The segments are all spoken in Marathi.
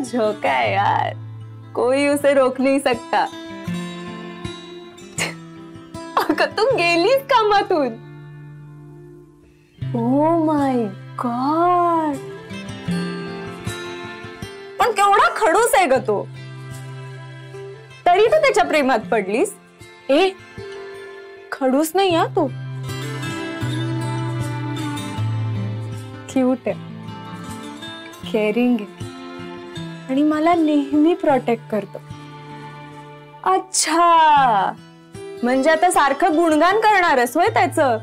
झोंका है यार, कोई उसे रोक नहीं सकता। अगं तू गेलीस कामातून? ओ माय गॉड, पण केवढा खडूस आहे ग तो, तरी तू त्याच्या प्रेमात पडलीस? ए, खडूस नाही हा तो, क्यूट आहे, केअरिंग आहे आणि मला नेहमी प्रोटेक्ट करतो। अच्छा, म्हणजे आता सारखं गुणगान करणारच होय त्याचं?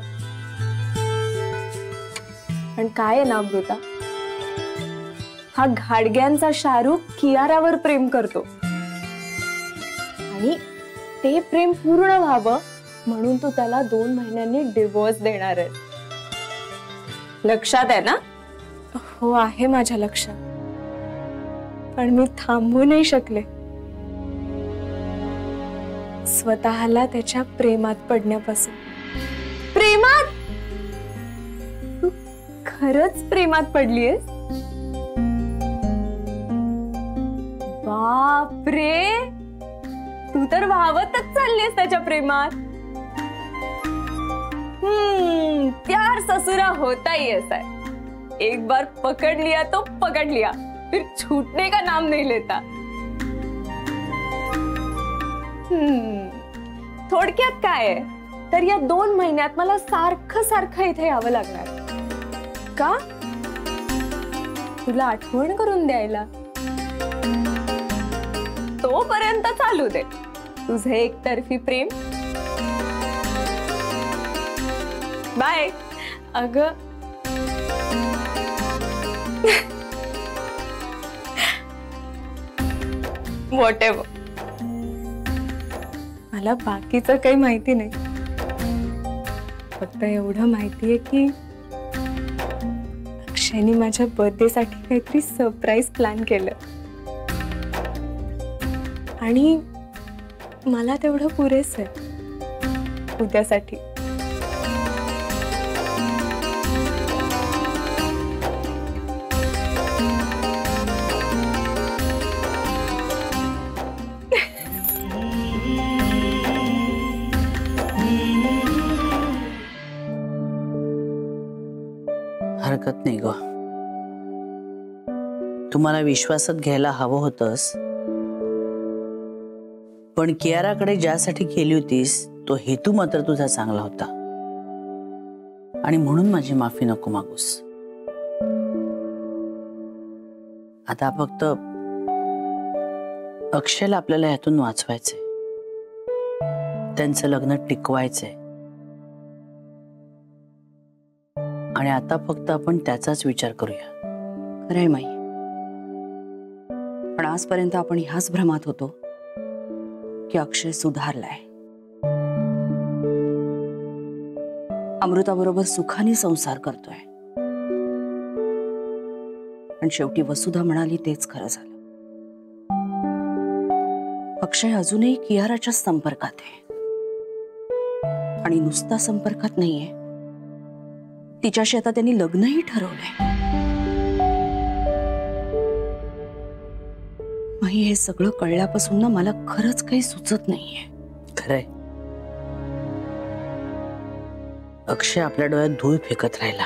पण काय आहे ना अमृता, हा घाडग्यांचा शाहरुख कियारावर प्रेम करतो आणि ते प्रेम पूर्ण व्हावं म्हणून तू त्याला 2 महिन्यांनी डिवोर्स देणार आहे। लक्षात आहे ना? हो आहे माझ्या लक्षात, पण मी थांबू नाही शकले स्वतःला त्याच्या प्रेमात पडण्यापासून। प्रेमात? तू खरंच प्रेमात पडलीयस? बापरे, तू तर वाहवतच चाललीस त्याच्या प्रेमात। प्यार ससुरा होता ही ऐसा है, एक बार पकड़ लिया तो पकड़ लिया, फिर छूटने का नाम नहीं लेता। थोडक्यात काय आहे तर या 2 महिन्यात मला सारखं सारखं इथे यावं लागणार का? तुला आठवण करून द्यायला। तोपर्यंत चालू दे तुझे एकतर्फी प्रेम। बाय। अगं व्हॉटएव्हर, मला बाकीचं काही माहिती नाही, फक्त एवढं माहितीये की अक्षयने माझ्या बर्थडे साठी काहीतरी सरप्राईज प्लॅन केलं आणि मला तेवढं पुरेसं आहे उद्यासाठी। हरकत नाही ग, तुम्हाला विश्वासात घ्यायला हवं होतंस, पण कियाराकडे ज्यासाठी केली होतीस तो हेतू मात्र तुझा चांगला होता आणि म्हणून माझी माफी नको मागूस। आता फक्त अक्षयला आपल्याला ह्यातून वाचवायचंय, त्यांचं लग्न टिकवायचंय आणि आता फक्त आपण त्याचाच विचार करूया। खरंय माई, पण आजपर्यंत आपण ह्याच भ्रमात होतो की अक्षय सुधारलाय, अमृताबरोबर सुखाने संसार करतोय, पण शेवटी वसुधा म्हणाली तेच खरं झालं। अक्षय अजूनही कियाराच्या संपर्कात आहे आणि नुसता संपर्कात नाहीये, तिच्याशी आता त्यांनी लग्नही ठरवलंय। माही, हे सगळं कळल्यापासून ना मला खरंच काही सुचत नाहीये। खरंय, अक्षय आपल्या डोळ्यात धूळ फेकत राहिला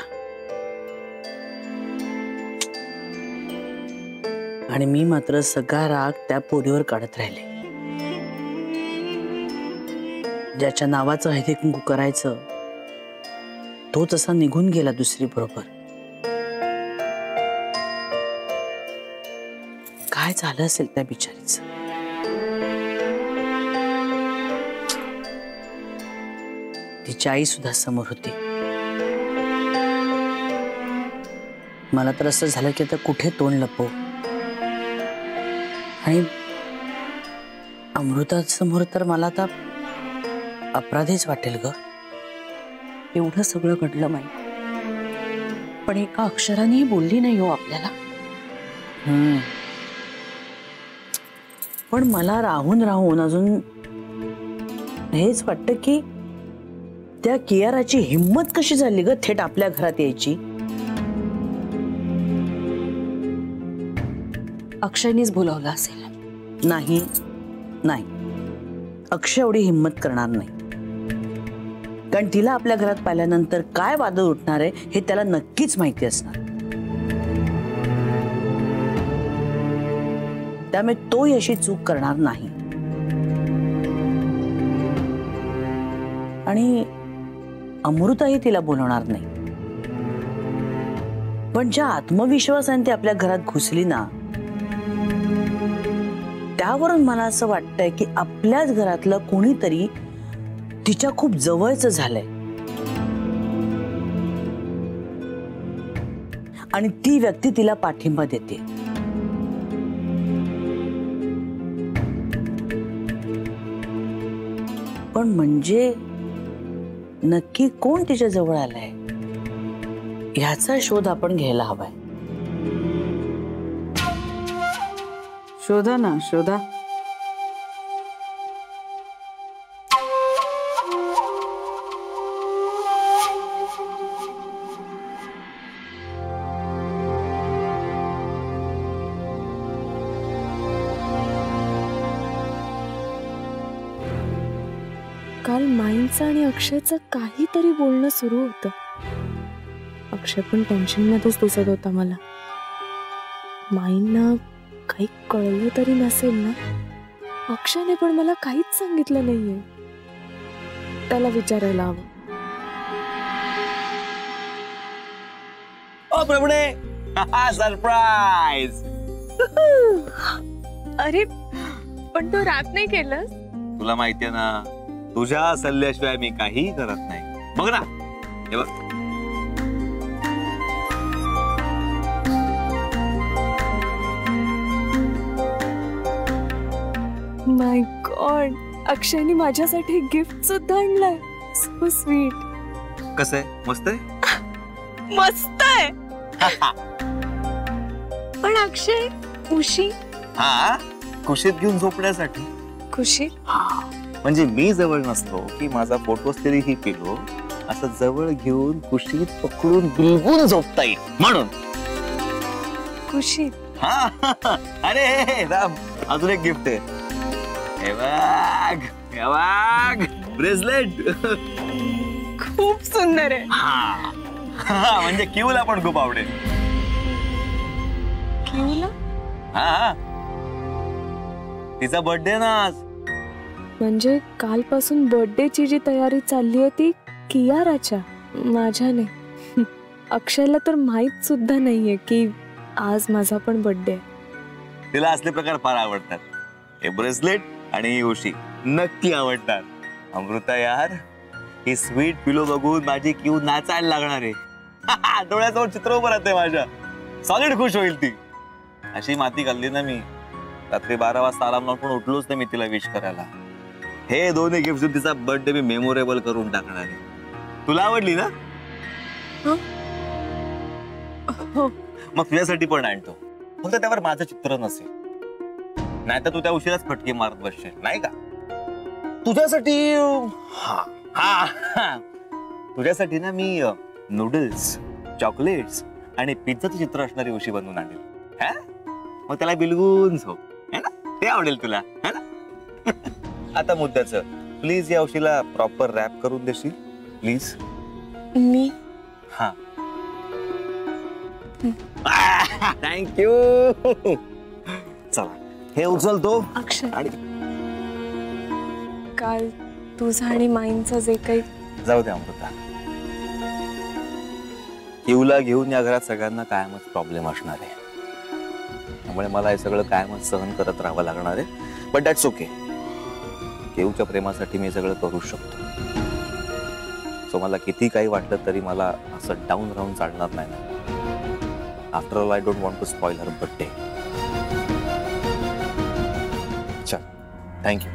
आणि मी मात्र सगळा राग त्या पोरीवर काढत राहिले। ज्याच्या नावाचं हळदी कुंकू करायचं तो तसा निघून गेला दुसरी बरोबर। काय झालं असेल त्या बिचारीचं? तिची आई सुद्धा समोर होती। मला तर असं झालं की आता कुठे तोंड लपवू, आणि अमृतासमोर तर मला आता अपराधीच वाटेल ग। एवढं सगळं घडलं माई, पण एका अक्षरानेही बोलली नाही हो आपल्याला। पण मला राहून राहून अजून हेच वाटतं की त्या कियाराची हिम्मत कशी झाली ग थेट आपल्या घरात यायची। अक्षयनीच बोलावलं असेल. नाही नाही, अक्षय एवढी हिंमत करणार नाही. कारण तिला आपल्या घरात पाहिल्यानंतर काय वादळ उठणार आहे हे त्याला नक्कीच माहिती असणार. त्यामुळे तो अशी चूक करणार नाही. आणि अमृताही तिला बोलवणार नाही. पण ज्या आत्मविश्वासाने ती आपल्या घरात घुसली ना, त्यावरून मला असं वाटतंय की आपल्याच घरातलं कोणीतरी तिच्या खूप जवळचं झालंय आणि ती व्यक्ती तिला पाठिंबा देते. पण म्हणजे नक्की कोण तिच्या जवळ आलंय ह्याचा शोध आपण घ्यायला हवाय. शोधा ना, शोधा. काल माईंचं आणि अक्षयचं काहीतरी बोलणं सुरू होतं. अक्षय पण टेन्शन मध्येच दिसत होता मला. माईंना काही कळलं तरी नसेल ना. अक्षयने पण मला काहीच सांगितलं नाहीये. त्याला विचारायला हवं. ओ प्रभुणे, सरप्राईज. अरे पण तो रात नाही केलंस. तुला माहितीये ना, तुझ्या सल्ल्याशिवाय मी काही करत नाही. बघ ना, हे बघ. माय गॉड, अक्षयने माझ्यासाठी गिफ्ट सुद्धा आणलंय. So sweet. कसं आहे? मस्त आहे. मस्त आहे. पण अक्षय, खुशी. हा, खुशीत घेऊन झोपण्यासाठी. खुशी म्हणजे मी जवळ नसलो की माझा फोटोस तरी ही पिलो असं जवळ घेऊन खुशीत पकडून बिलगून झोपता येईल म्हणून. खुशी. हा, अरे राम, अजून एक गिफ्ट आहे. हे बघ, हे बघ, ब्रेसलेट. खूप सुंदर आहे. हा, म्हणजे क्यूला पण खूप आवडेल. क्यूला? हा, तिचा बर्थडे ना आज. म्हणजे कालपासून बर्थडेची जी तयारी चालली आहे ती कियाराच्या, माझ्याने. अक्षयला तर माहित सुद्धा नाहीये की आज माझा पण बर्थडे आहे. तिला असले प्रकार फार आवडतात. हे ब्रेसलेट आणि ही उशी नक्की आवडतात. अमृता यार, ही स्वीट पिलो बघून माझी क्यू नाचायला लागणार आहे. डोळ्यासमोर चित्र उभं राहतंय माझ्या. सॉलिड खुश होईल ती. अशी माती घालली ना मी, रात्री 12 वाजता अलार्म लावून पण उठलोच नाही मी तिला विश करायला. हे दोन्ही गिफ्ट तिचा बर्थडे मी मेमोरेबल करून टाकणार आहे. तुला आवडली ना? हो. मग तुझ्यासाठी पण आणतो. फक्त त्यावर माझं चित्र नसेल, नाहीतर तू त्या उशिराच फटके मारत बसशील, नाही का? तुझ्यासाठी हा हा हा तुझ्यासाठी ना मी नूडल्स, चॉकलेट्स आणि पिझ्झाचं चित्र असणारी उशी बनवून आणेल. हा, मग त्याला बिलगून झोप, है ना? ते आवडेल तुला, है ना? आता मुद्द्याचं, प्लीज या उशीला प्रॉपर रॅप करून देशील प्लीज. मी? हा, थँक्यू. चला, हे उचलतो. अक्षय, आणि काल तुझं आणि माईंचं जे काही. जाऊ दे अमृता, क्यूला घेऊन या घरात सगळ्यांना कायमच प्रॉब्लेम असणार आहे. त्यामुळे मला हे सगळं कायमच सहन करत राहावं लागणार आहे. But that's okay. केऊच्या प्रेमासाठी मी सगळं करू शकतो. सो मला किती काही वाटलं तरी मला असं डाऊन राहून चालणार नाही ना. After all, I don't want to spoil her birthday. चल, थँक्यू.